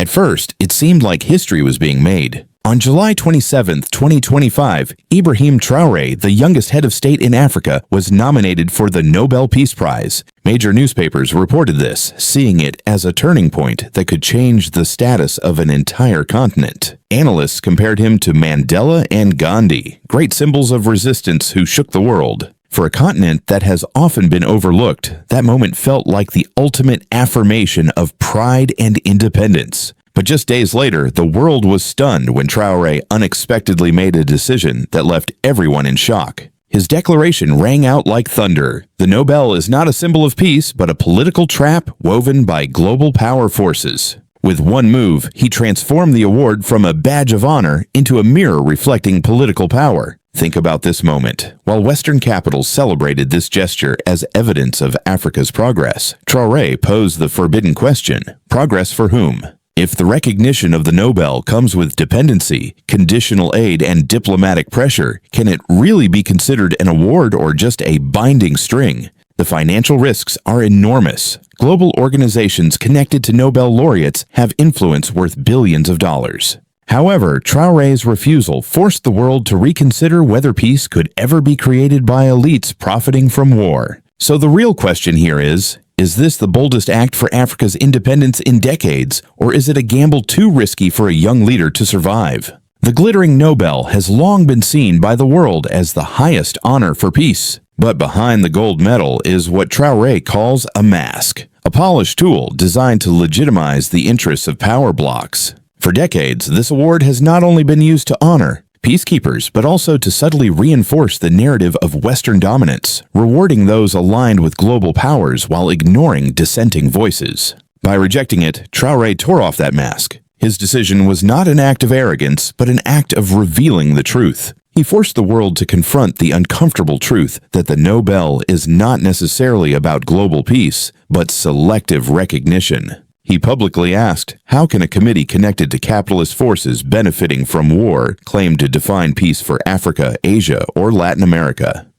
At first, it seemed like history was being made. On July 27, 2025, Ibrahim Traoré, the youngest head of state in Africa, was nominated for the Nobel Peace Prize. Major newspapers reported this, seeing it as a turning point that could change the status of an entire continent. Analysts compared him to Mandela and Gandhi, great symbols of resistance who shook the world. For a continent that has often been overlooked, that moment felt like the ultimate affirmation of pride and independence. But just days later, the world was stunned when Traoré unexpectedly made a decision that left everyone in shock. His declaration rang out like thunder. The Nobel is not a symbol of peace, but a political trap woven by global power forces. With one move, he transformed the award from a badge of honor into a mirror reflecting political power. Think about this moment. While Western capitals celebrated this gesture as evidence of Africa's progress, Traoré posed the forbidden question: progress for whom? If the recognition of the Nobel comes with dependency, conditional aid, and diplomatic pressure, can it really be considered an award or just a binding string? The financial risks are enormous. Global organizations connected to Nobel laureates have influence worth billions of dollars. However, Traoré's refusal forced the world to reconsider whether peace could ever be created by elites profiting from war. So the real question here is this the boldest act for Africa's independence in decades, or is it a gamble too risky for a young leader to survive? The glittering Nobel has long been seen by the world as the highest honor for peace. But behind the gold medal is what Traoré calls a mask, a polished tool designed to legitimize the interests of power blocs. For decades, this award has not only been used to honor peacekeepers, but also to subtly reinforce the narrative of Western dominance, rewarding those aligned with global powers while ignoring dissenting voices. By rejecting it, Traoré tore off that mask. His decision was not an act of arrogance, but an act of revealing the truth. He forced the world to confront the uncomfortable truth that the Nobel is not necessarily about global peace, but selective recognition. He publicly asked, how can a committee connected to capitalist forces benefiting from war claim to define peace for Africa, Asia, or Latin America?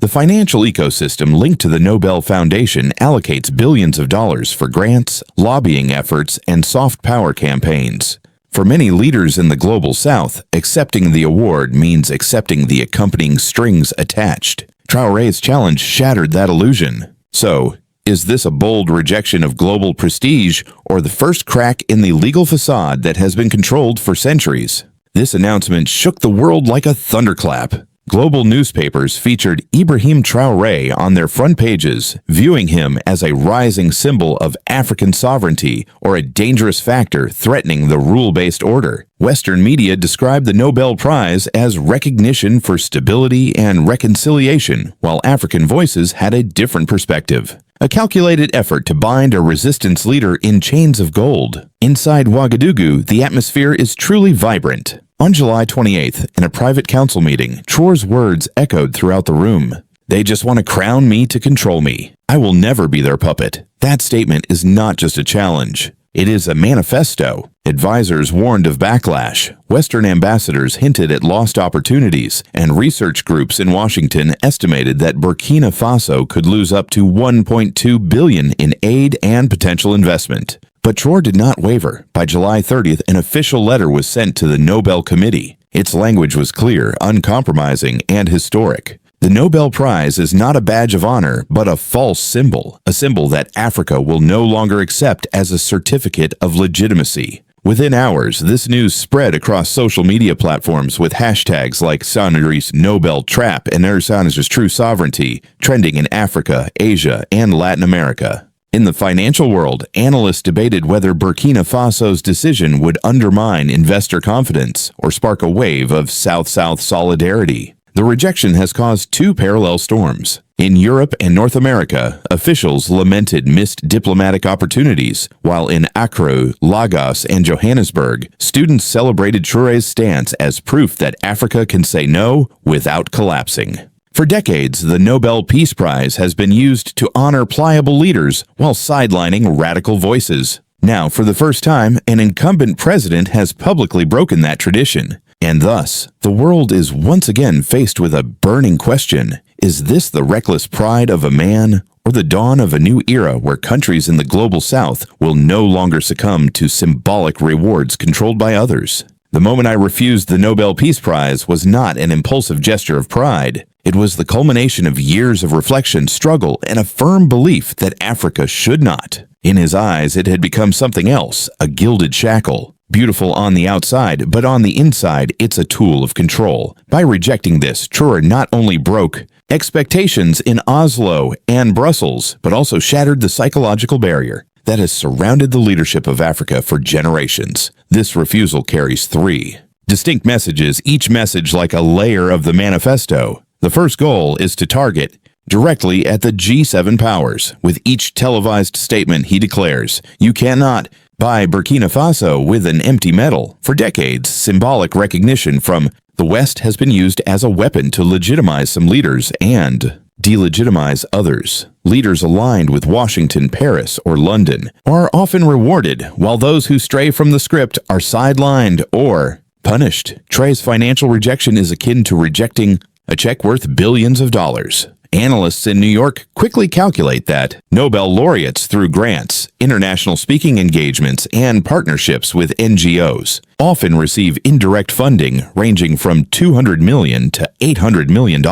The financial ecosystem linked to the Nobel Foundation allocates billions of dollars for grants, lobbying efforts, and soft power campaigns. For many leaders in the global south, accepting the award means accepting the accompanying strings attached. Traoré's challenge shattered that illusion. So, is this a bold rejection of global prestige, or the first crack in the legal facade that has been controlled for centuries? This announcement shook the world like a thunderclap. Global newspapers featured Ibrahim Traoré on their front pages, viewing him as a rising symbol of African sovereignty or a dangerous factor threatening the rule-based order. Western media described the Nobel Prize as recognition for stability and reconciliation, while African voices had a different perspective. A calculated effort to bind a resistance leader in chains of gold. Inside Ouagadougou, the atmosphere is truly vibrant. On July 28th, in a private council meeting, Traoré's words echoed throughout the room. They just want to crown me to control me. I will never be their puppet. That statement is not just a challenge. It is a manifesto. Advisors warned of backlash. Western ambassadors hinted at lost opportunities, and research groups in Washington estimated that Burkina Faso could lose up to $1.2 billion in aid and potential investment. But Traoré did not waver. By July 30th, an official letter was sent to the Nobel Committee. Its language was clear, uncompromising, and historic. The Nobel Prize is not a badge of honor, but a false symbol, a symbol that Africa will no longer accept as a certificate of legitimacy. Within hours, this news spread across social media platforms with hashtags like Sanuri's Nobel Trap and Sanuri's True Sovereignty trending in Africa, Asia, and Latin America. In the financial world, analysts debated whether Burkina Faso's decision would undermine investor confidence or spark a wave of South-South solidarity. The rejection has caused two parallel storms. In Europe and North America, officials lamented missed diplomatic opportunities, while in Accra, Lagos, and Johannesburg, students celebrated Traoré's stance as proof that Africa can say no without collapsing. For decades, the Nobel Peace Prize has been used to honor pliable leaders while sidelining radical voices. Now, for the first time, an incumbent president has publicly broken that tradition. And thus, the world is once again faced with a burning question. Is this the reckless pride of a man or the dawn of a new era where countries in the global south will no longer succumb to symbolic rewards controlled by others? The moment I refused the Nobel Peace Prize was not an impulsive gesture of pride. It was the culmination of years of reflection, struggle, and a firm belief that Africa should not. In his eyes, it had become something else, a gilded shackle. Beautiful on the outside, but on the inside, it's a tool of control. By rejecting this, Traoré not only broke expectations in Oslo and Brussels, but also shattered the psychological barrier that has surrounded the leadership of Africa for generations. This refusal carries 3 distinct messages, each message like a layer of the manifesto. The first goal is to target directly at the G7 powers. With each televised statement, he declares, "You cannot buy Burkina Faso with an empty medal." For decades, symbolic recognition from the West has been used as a weapon to legitimize some leaders and delegitimize others. Leaders aligned with Washington, Paris, or London are often rewarded, while those who stray from the script are sidelined or punished. Traoré's financial rejection is akin to rejecting a check worth billions of dollars. Analysts in New York quickly calculate that Nobel laureates through grants, international speaking engagements, and partnerships with NGOs often receive indirect funding ranging from $200 million to $800 million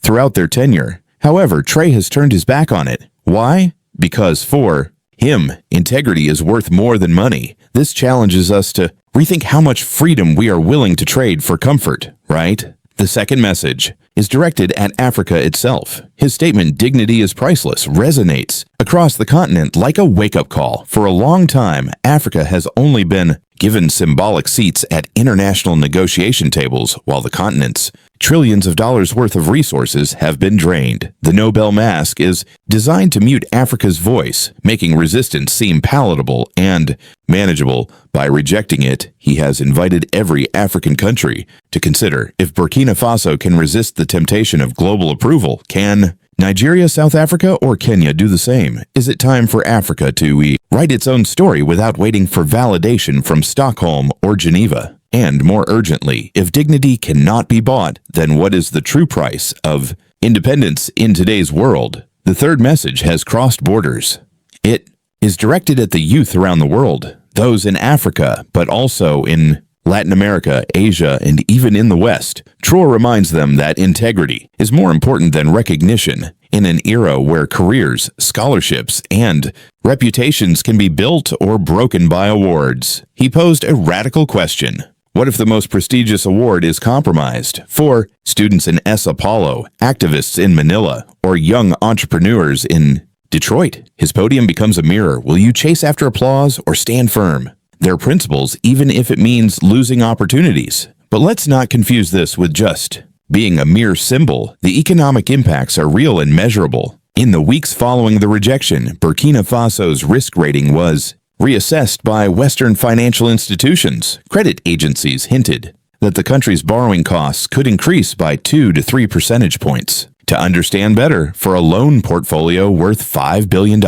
throughout their tenure. However, Traoré has turned his back on it. Why? Because for him, integrity is worth more than money. This challenges us to rethink how much freedom we are willing to trade for comfort, right? The second message is directed at Africa itself. His statement, "Dignity is priceless," resonates across the continent like a wake-up call. For a long time, Africa has only been given symbolic seats at international negotiation tables, while the continent's trillions of dollars worth of resources have been drained. The Nobel mask is designed to mute Africa's voice, making resistance seem palatable and manageable. By rejecting it, he has invited every African country to consider if Burkina Faso can resist the temptation of global approval. Can Nigeria, South Africa, or Kenya do the same? Is it time for Africa to write its own story without waiting for validation from Stockholm or Geneva? And more urgently, if dignity cannot be bought, then what is the true price of independence in today's world? The third message has crossed borders. It is directed at the youth around the world, those in Africa, but also in Latin America, Asia, and even in the West. Traoré reminds them that integrity is more important than recognition in an era where careers, scholarships, and reputations can be built or broken by awards. He posed a radical question. What if the most prestigious award is compromised? For students in Sao Paulo, activists in Manila, or young entrepreneurs in Detroit, his podium becomes a mirror. Will you chase after applause or stand firm? Their principles, even if it means losing opportunities. But let's not confuse this with just being a mere symbol. The economic impacts are real and measurable. In the weeks following the rejection, Burkina Faso's risk rating was reassessed by Western financial institutions. Credit agencies hinted that the country's borrowing costs could increase by 2 to 3 percentage points. To understand better, for a loan portfolio worth $5 billion.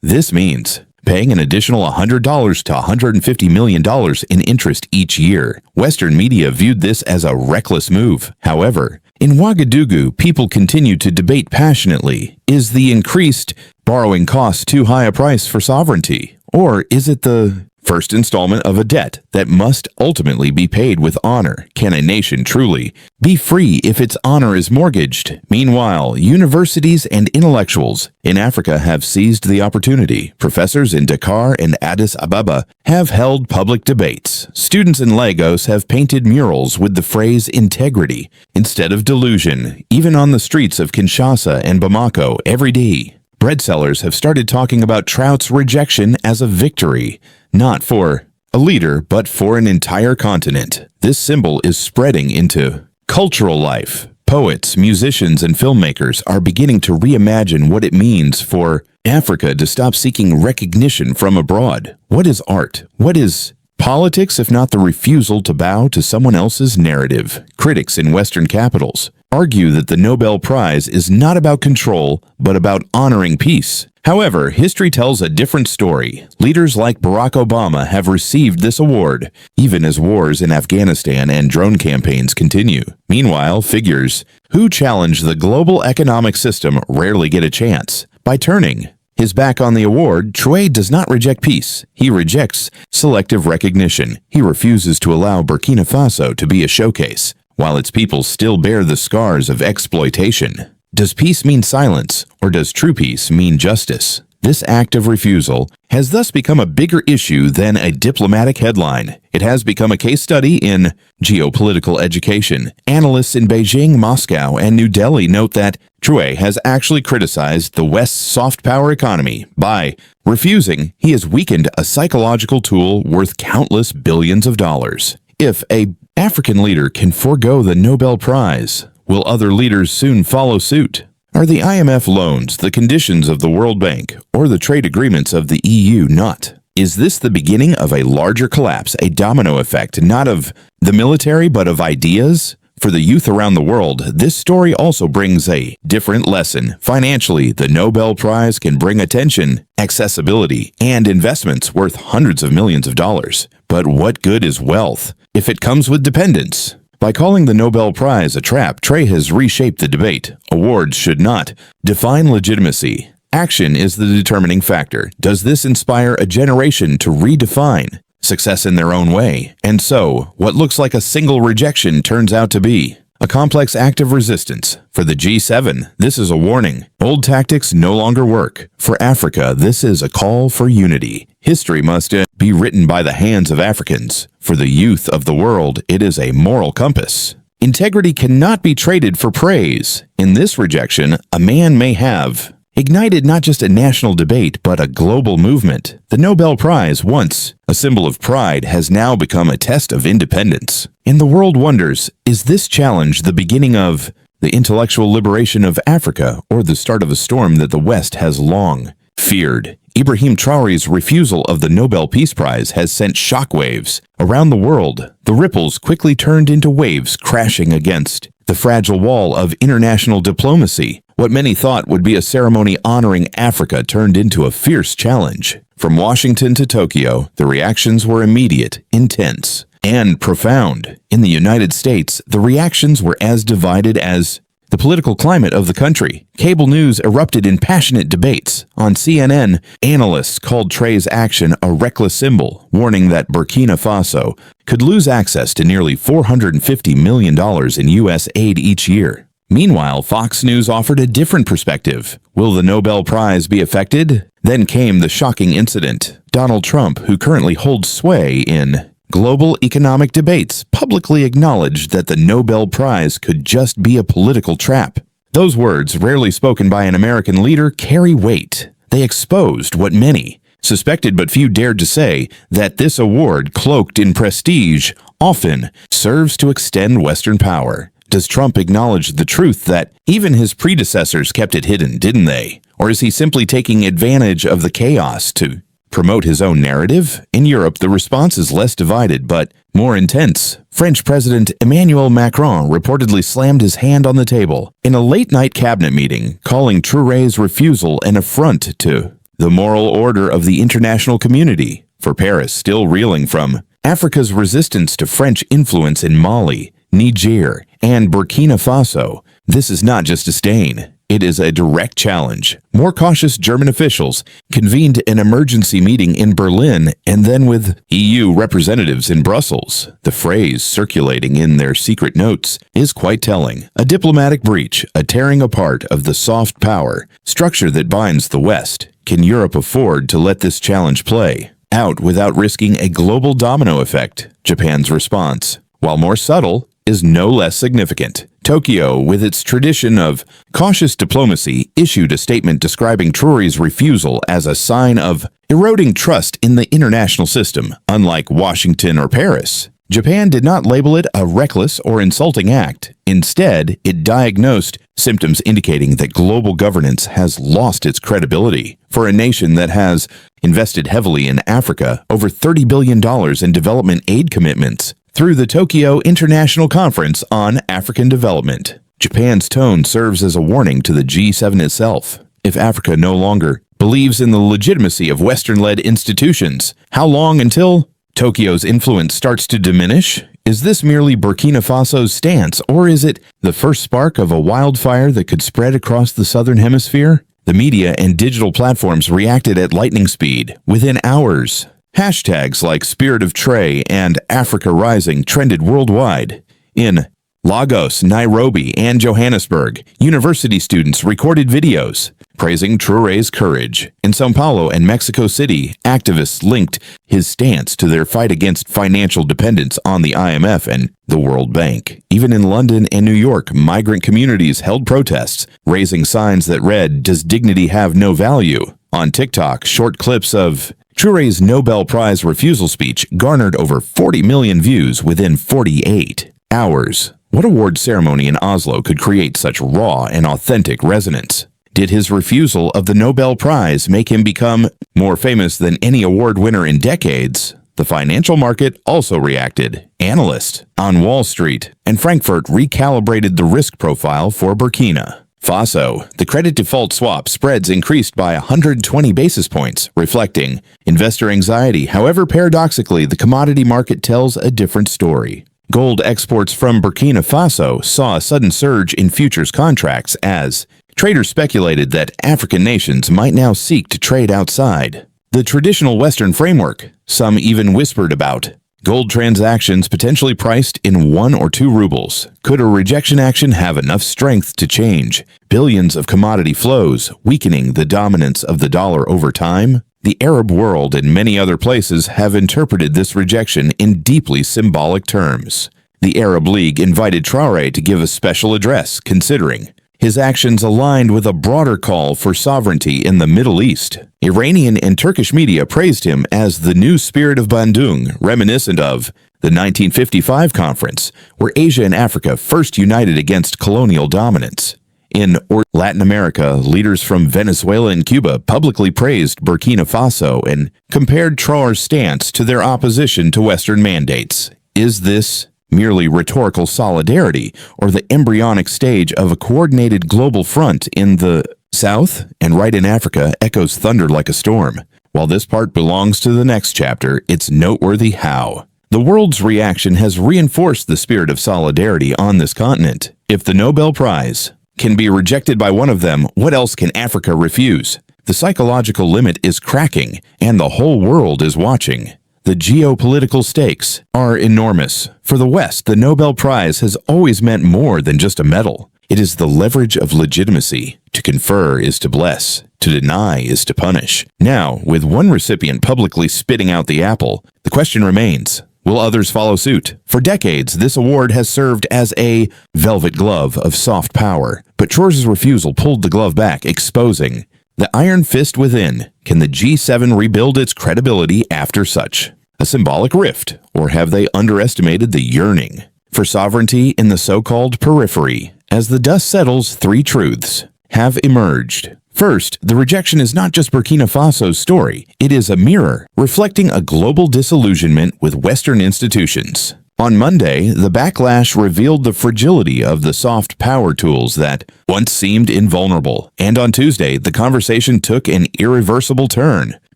This means paying an additional $100 to $150 million in interest each year. Western media viewed this as a reckless move. However, in Ouagadougou, people continue to debate passionately, is the increased borrowing cost too high a price for sovereignty? Or is it the first installment of a debt that must ultimately be paid with honor? Can a nation truly be free if its honor is mortgaged? Meanwhile, universities and intellectuals in Africa have seized the opportunity. Professors in Dakar and Addis Ababa have held public debates. Students in Lagos have painted murals with the phrase integrity instead of delusion, even on the streets of Kinshasa and Bamako every day. Bread sellers have started talking about Traoré's rejection as a victory, not for a leader, but for an entire continent. This symbol is spreading into cultural life. Poets, musicians, and filmmakers are beginning to reimagine what it means for Africa to stop seeking recognition from abroad. What is art? What is politics if not the refusal to bow to someone else's narrative? Critics in Western capitals argue that the Nobel Prize is not about control, but about honoring peace. However, history tells a different story. Leaders like Barack Obama have received this award, even as wars in Afghanistan and drone campaigns continue. Meanwhile, figures who challenge the global economic system rarely get a chance. By turning his back on the award, Traoré does not reject peace. He rejects selective recognition. He refuses to allow Burkina Faso to be a showcase, while its people still bear the scars of exploitation. Does peace mean silence, or does true peace mean justice? This act of refusal has thus become a bigger issue than a diplomatic headline. It has become a case study in geopolitical education. Analysts in Beijing, Moscow, and New Delhi note that Traoré has actually criticized the West's soft power economy. By refusing, he has weakened a psychological tool worth countless billions of dollars. If an African leader can forego the Nobel Prize, will other leaders soon follow suit? Are the IMF loans, the conditions of the World Bank, or the trade agreements of the EU not? Is this the beginning of a larger collapse, a domino effect, not of the military but of ideas? For the youth around the world, this story also brings a different lesson. Financially, the Nobel Prize can bring attention, accessibility, and investments worth hundreds of millions of dollars. But what good is wealth if it comes with dependence? By calling the Nobel Prize a trap, Traoré has reshaped the debate. Awards should not define legitimacy. Action is the determining factor. Does this inspire a generation to redefine success in their own way? And so, what looks like a single rejection turns out to be a complex act of resistance. For the G7, this is a warning. Old tactics no longer work. For Africa, this is a call for unity. History must be written by the hands of Africans. For the youth of the world, it is a moral compass. Integrity cannot be traded for praise. In this rejection, a man may have ignited not just a national debate, but a global movement. The Nobel Prize, once a symbol of pride, has now become a test of independence. And the world wonders, is this challenge the beginning of the intellectual liberation of Africa, or the start of a storm that the West has long feared? Ibrahim Traoré's refusal of the Nobel Peace Prize has sent shockwaves around the world. The ripples quickly turned into waves crashing against the fragile wall of international diplomacy. What many thought would be a ceremony honoring Africa turned into a fierce challenge. From Washington to Tokyo, the reactions were immediate, intense, and profound. In the United States, the reactions were as divided as the political climate of the country. Cable news erupted in passionate debates. On CNN, analysts called Traoré's action a reckless symbol, warning that Burkina Faso could lose access to nearly $450 million in U.S. aid each year. Meanwhile, Fox News offered a different perspective. Will the Nobel Prize be affected? Then came the shocking incident. Donald Trump, who currently holds sway in global economic debates, publicly acknowledged that the Nobel Prize could just be a political trap. Those words, rarely spoken by an American leader, carry weight. They exposed what many suspected but few dared to say, that this award, cloaked in prestige, often serves to extend Western power. Does Trump acknowledge the truth that even his predecessors kept it hidden, didn't they? Or is he simply taking advantage of the chaos to promote his own narrative? In Europe, the response is less divided, but more intense. French President Emmanuel Macron reportedly slammed his hand on the table in a late-night cabinet meeting, calling Traoré's refusal an affront to the moral order of the international community. For Paris, still reeling from Africa's resistance to French influence in Mali, Niger, and Burkina Faso, this is not just a stain. It is a direct challenge. More cautious German officials convened an emergency meeting in Berlin and then with EU representatives in Brussels. The phrase circulating in their secret notes is quite telling. A diplomatic breach, a tearing apart of the soft power structure that binds the West. Can Europe afford to let this challenge play out without risking a global domino effect? Japan's response, while more subtle, is no less significant. Tokyo, with its tradition of cautious diplomacy, issued a statement describing Traoré's refusal as a sign of eroding trust in the international system. Unlike Washington or Paris, Japan did not label it a reckless or insulting act. Instead, it diagnosed symptoms indicating that global governance has lost its credibility. For a nation that has invested heavily in Africa, over $30 billion in development aid commitments, through the Tokyo International Conference on African Development, Japan's tone serves as a warning to the G7 itself. If Africa no longer believes in the legitimacy of Western-led institutions. How long until Tokyo's influence starts to diminish? Is this merely Burkina Faso's stance, or is it the first spark of a wildfire that could spread across the southern hemisphere? The media and digital platforms reacted at lightning speed, within hours. Hashtags like Spirit of Traoré and Africa Rising trended worldwide. In Lagos, Nairobi, and Johannesburg, university students recorded videos praising Traoré's courage. In São Paulo and Mexico City, activists linked his stance to their fight against financial dependence on the IMF and the World Bank. Even in London and New York, migrant communities held protests, raising signs that read, "Does dignity have no value?" On TikTok, short clips of Traoré's Nobel Prize refusal speech garnered over 40 million views within 48 hours. What award ceremony in Oslo could create such raw and authentic resonance? Did his refusal of the Nobel Prize make him become more famous than any award winner in decades? The financial market also reacted. Analysts on Wall Street and Frankfurt recalibrated the risk profile for Burkina Faso. The credit default swap spreads increased by 120 basis points, reflecting investor anxiety. However, paradoxically, the commodity market tells a different story. Gold exports from Burkina Faso saw a sudden surge in futures contracts as traders speculated that African nations might now seek to trade outside the traditional Western framework. Some even whispered about gold transactions potentially priced in 1 or 2 rubles. Could a rejection action have enough strength to change billions of commodity flows, weakening the dominance of the dollar over time? The Arab world and many other places have interpreted this rejection in deeply symbolic terms. The Arab League invited Traoré to give a special address, considering his actions aligned with a broader call for sovereignty in the Middle East. Iranian and Turkish media praised him as the new spirit of Bandung, reminiscent of the 1955 conference, where Asia and Africa first united against colonial dominance. In Latin America, leaders from Venezuela and Cuba publicly praised Burkina Faso and compared Traoré's stance to their opposition to Western mandates. Is this merely rhetorical solidarity, or the embryonic stage of a coordinated global front in the South? And right in Africa echoes thunder like a storm. While this part belongs to the next chapter, it's noteworthy how the world's reaction has reinforced the spirit of solidarity on this continent. If the Nobel Prize can be rejected by one of them, what else can Africa refuse? The psychological limit is cracking, and the whole world is watching. The geopolitical stakes are enormous. For the West, the Nobel Prize has always meant more than just a medal. It is the leverage of legitimacy. To confer is to bless. To deny is to punish. Now, with one recipient publicly spitting out the apple, the question remains, will others follow suit? For decades, this award has served as a velvet glove of soft power. But Traoré's refusal pulled the glove back, exposing the iron fist within. Can the G7 rebuild its credibility after such a symbolic rift, or have they underestimated the yearning for sovereignty in the so-called periphery? As the dust settles, 3 truths have emerged. First, the rejection is not just Burkina Faso's story. It is a mirror reflecting a global disillusionment with Western institutions. On Monday, the backlash revealed the fragility of the soft power tools that once seemed invulnerable. And on Tuesday, the conversation took an irreversible turn.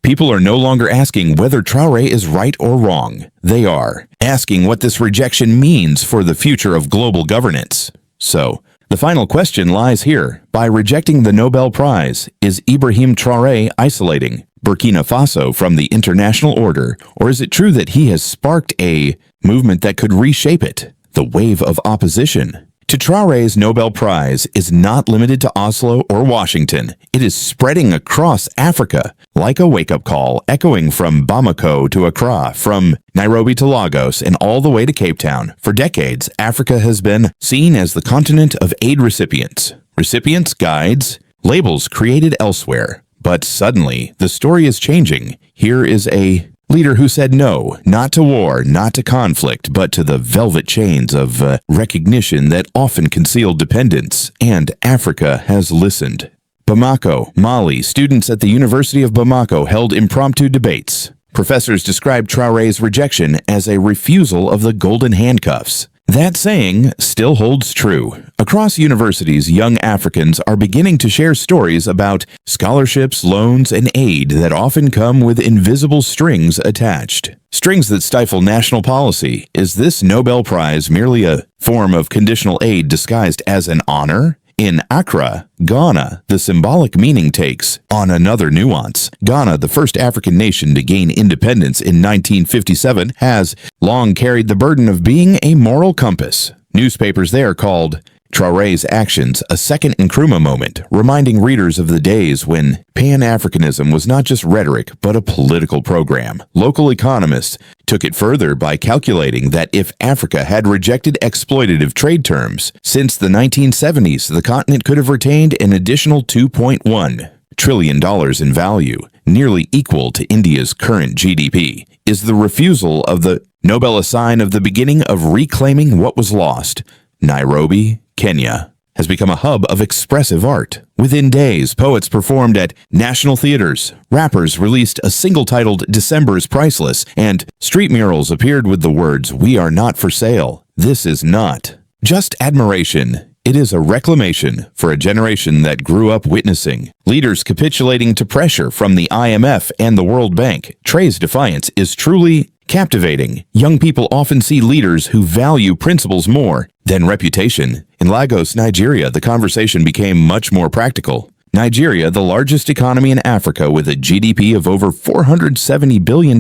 People are no longer asking whether Traoré is right or wrong. They are asking what this rejection means for the future of global governance. So, the final question lies here. By rejecting the Nobel Prize, is Ibrahim Traoré isolating Burkina Faso from the international order, or is it true that he has sparked a movement that could reshape it? The wave of opposition to Traoré's Nobel Prize is not limited to Oslo or Washington. It is spreading across Africa like a wake-up call, echoing from Bamako to Accra, from Nairobi to Lagos, and all the way to Cape Town. For decades, Africa has been seen as the continent of aid recipients. Recipients, guides, labels created elsewhere. But suddenly, the story is changing. Here is a leader who said no, not to war, not to conflict, but to the velvet chains of recognition that often conceal dependence. And Africa has listened. Bamako, Mali. Students at the University of Bamako held impromptu debates. Professors described Traoré's rejection as a refusal of the golden handcuffs. That saying still holds true. Across universities, young Africans are beginning to share stories about scholarships, loans, and aid that often come with invisible strings attached. Strings that stifle national policy. Is this Nobel Prize merely a form of conditional aid disguised as an honor? In Accra, Ghana, the symbolic meaning takes on another nuance. Ghana, the first African nation to gain independence in 1957, has long carried the burden of being a moral compass. Newspapers there called Traoré's actions a second Nkrumah moment, reminding readers of the days when Pan-Africanism was not just rhetoric but a political program. Local economists took it further by calculating that if Africa had rejected exploitative trade terms since the 1970s, the continent could have retained an additional $2.1 trillion in value, nearly equal to India's current GDP. Is the refusal of the Nobel a sign of the beginning of reclaiming what was lost? Nairobi, Kenya, has become a hub of expressive art. Within days, poets performed at national theaters, rappers released a single titled December's Priceless, and street murals appeared with the words, "We are not for sale. This is not just admiration. It is a reclamation for a generation that grew up witnessing leaders capitulating to pressure from the IMF and the World Bank. Traoré's defiance is truly captivating. Young people often see leaders who value principles more than reputation. In Lagos, Nigeria, the conversation became much more practical. Nigeria, the largest economy in Africa with a GDP of over $470 billion,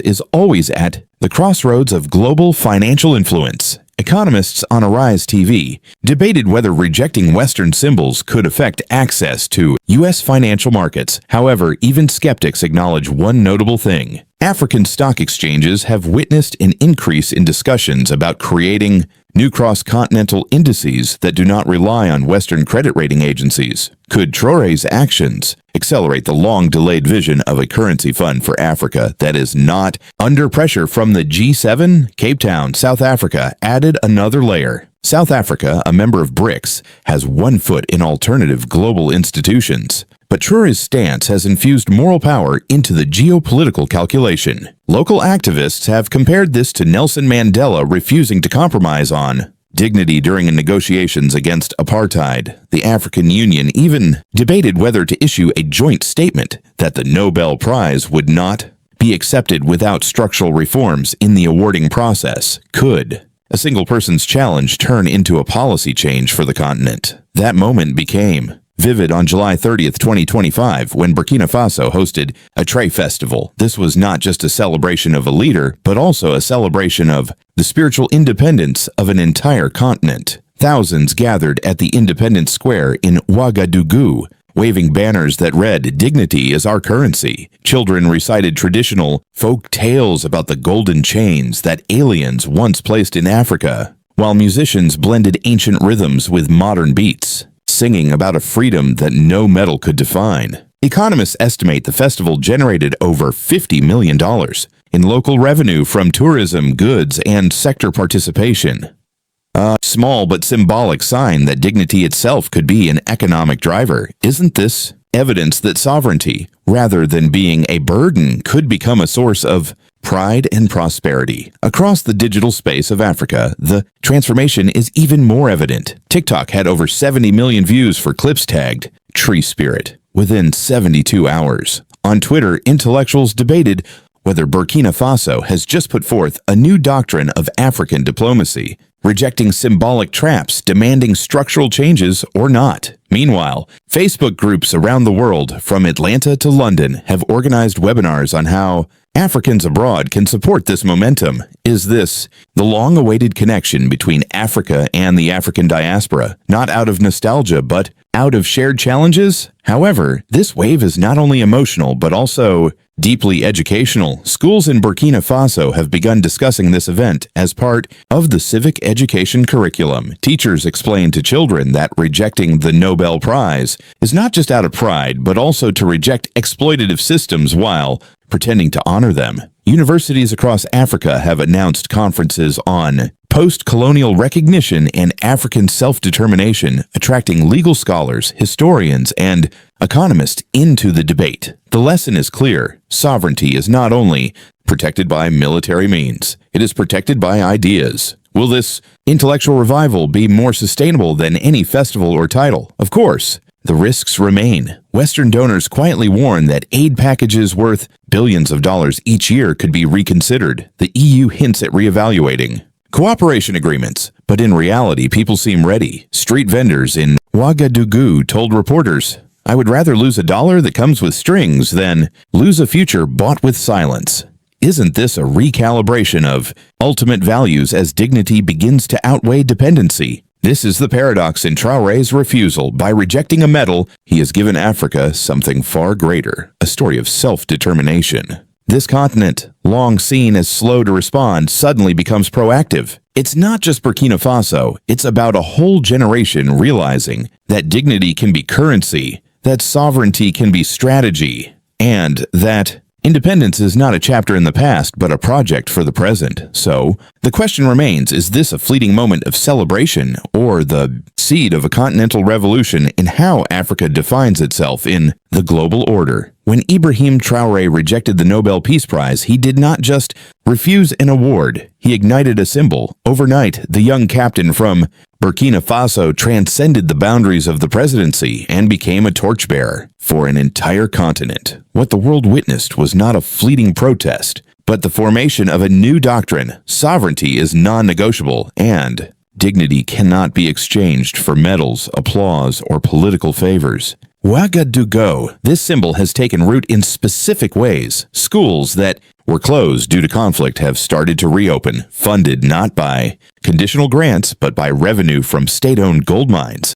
is always at the crossroads of global financial influence. Economists on Arise TV debated whether rejecting Western symbols could affect access to U.S. financial markets. However, even skeptics acknowledge one notable thing. African stock exchanges have witnessed an increase in discussions about creating new cross-continental indices that do not rely on Western credit rating agencies. Could Traoré's actions accelerate the long-delayed vision of a currency fund for Africa that is not under pressure from the G7? Cape Town, South Africa, added another layer. South Africa, a member of BRICS, has one foot in alternative global institutions. But Traoré's stance has infused moral power into the geopolitical calculation. Local activists have compared this to Nelson Mandela refusing to compromise on dignity during negotiations against apartheid. The African Union even debated whether to issue a joint statement that the Nobel Prize would not be accepted without structural reforms in the awarding process. Could a single person's challenge turn into a policy change for the continent? That moment became vivid on July 30th, 2025, when Burkina Faso hosted a Traoré festival. This was not just a celebration of a leader, but also a celebration of the spiritual independence of an entire continent. Thousands gathered at the Independence Square in Ouagadougou, waving banners that read, "Dignity is our currency." Children recited traditional folk tales about the golden chains that aliens once placed in Africa, while musicians blended ancient rhythms with modern beats, singing about a freedom that no metal could define. Economists estimate the festival generated over $50 million in local revenue from tourism, goods, and sector participation. A small but symbolic sign that dignity itself could be an economic driver. Isn't this evidence that sovereignty, rather than being a burden, could become a source of pride and prosperity? Across the digital space of Africa, the transformation is even more evident. TikTok had over 70 million views for clips tagged "Tree Spirit" within 72 hours. On Twitter, intellectuals debated whether Burkina Faso has just put forth a new doctrine of African diplomacy, rejecting symbolic traps, demanding structural changes, or not. Meanwhile, Facebook groups around the world, from Atlanta to London, have organized webinars on how Africans abroad can support this momentum. Is this the long-awaited connection between Africa and the African diaspora, not out of nostalgia, but out of shared challenges? However, this wave is not only emotional, but also deeply educational. Schools in Burkina Faso have begun discussing this event as part of the civic education curriculum. Teachers explain to children that rejecting the Nobel Prize is not just out of pride, but also to reject exploitative systems while pretending to honor them. Universities across Africa have announced conferences on post-colonial recognition and African self-determination, attracting legal scholars, historians, and economists into the debate. The lesson is clear. Sovereignty is not only protected by military means, it is protected by ideas. Will this intellectual revival be more sustainable than any festival or title? Of course. The risks remain. Western donors quietly warn that aid packages worth billions of dollars each year could be reconsidered. The EU hints at reevaluating cooperation agreements, but in reality, people seem ready. Street vendors in Ouagadougou told reporters, "I would rather lose a dollar that comes with strings than lose a future bought with silence." Isn't this a recalibration of ultimate values as dignity begins to outweigh dependency? This is the paradox in Traoré's refusal. By rejecting a medal, he has given Africa something far greater, a story of self-determination. This continent, long seen as slow to respond, suddenly becomes proactive. It's not just Burkina Faso, it's about a whole generation realizing that dignity can be currency, that sovereignty can be strategy, and that independence is not a chapter in the past, but a project for the present. So, the question remains, is this a fleeting moment of celebration or the seed of a continental revolution in how Africa defines itself in the global order? When Ibrahim Traoré rejected the Nobel Peace Prize, he did not just refuse an award. He ignited a symbol. Overnight, the young captain from Burkina Faso transcended the boundaries of the presidency and became a torchbearer for an entire continent. What the world witnessed was not a fleeting protest, but the formation of a new doctrine. Sovereignty is non-negotiable, and dignity cannot be exchanged for medals, applause, or political favors. Ouagadougou, this symbol has taken root in specific ways. Schools that were closed due to conflict have started to reopen, funded not by conditional grants, but by revenue from state-owned gold mines.